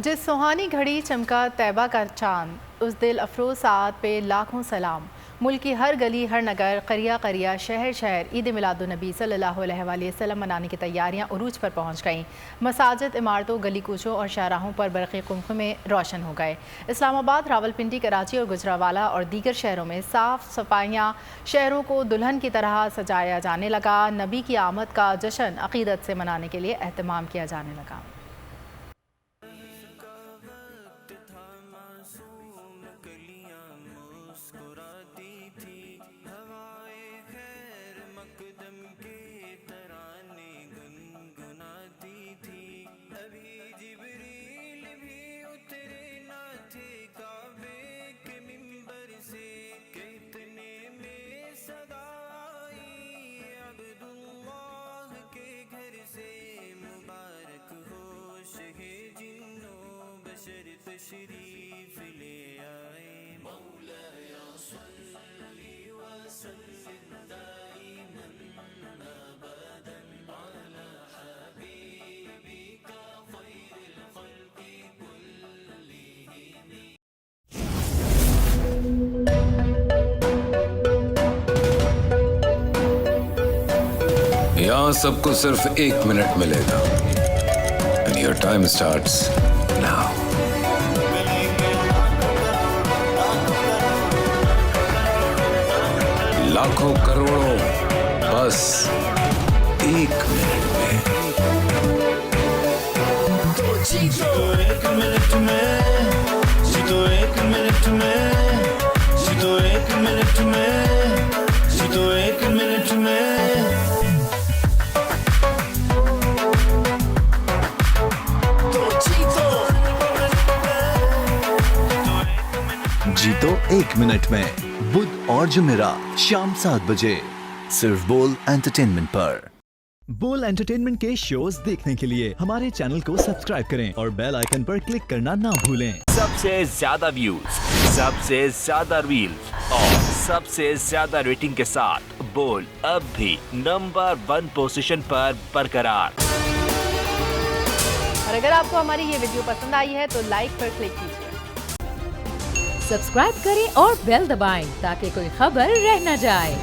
जिस सुहानी घड़ी चमका तैबा का चांद, उस दिल अफरोज साथ पे लाखों सलाम। मुल्क की हर गली, हर नगर, करिया करिया, शहर शहर ईद मिलादुन्नबी सल्लल्लाहु अलैहि वसल्लम मनाने की तैयारियां उरूज पर पहुंच गईं। मसाजिद, इमारतों, गली कूचों और शाहराहों पर बरक़े कुमकुम में रोशन हो गए। इस्लामाबाद, रावलपिंडी, कराची और गुजरावाला और दीगर शहरों में साफ़ सफाइयाँ, शहरों को दुल्हन की तरह सजाया जाने लगा। नबी की आमद का जश्न अक़ीदत से मनाने के लिए एहतमाम किया जाने लगा। तशरीफ ले आए मौलाया सल्ली व सल्लिम दाइमन अबदन अला हबीबिका खैरिल खल्क़ि कुल्लिहिम। यहाँ सबको सिर्फ 1 मिनट मिलेगा and your time starts now. लाखों करोड़ों बस 1 मिनट में। तो जीतो 1 मिनट में, जीतो 1 मिनट में, जीतो 1 मिनट में, जीतो 1 मिनट में। जीतो 1 मिनट में, बुध और जुमेरात शाम 7 बजे सिर्फ बोल एंटरटेनमेंट पर। बोल एंटरटेनमेंट के शोज देखने के लिए हमारे चैनल को सब्सक्राइब करें और बेल आइकन पर क्लिक करना ना भूलें। सबसे ज्यादा व्यूज, सबसे ज्यादा रील्स और सबसे ज्यादा रेटिंग के साथ बोल अब भी नंबर 1 पोजीशन पर बरकरार। और अगर आपको हमारी ये वीडियो पसंद आई है तो लाइक पर क्लिक कीजिए, सब्सक्राइब करें और बेल दबाएं ताकि कोई खबर रह न जाए।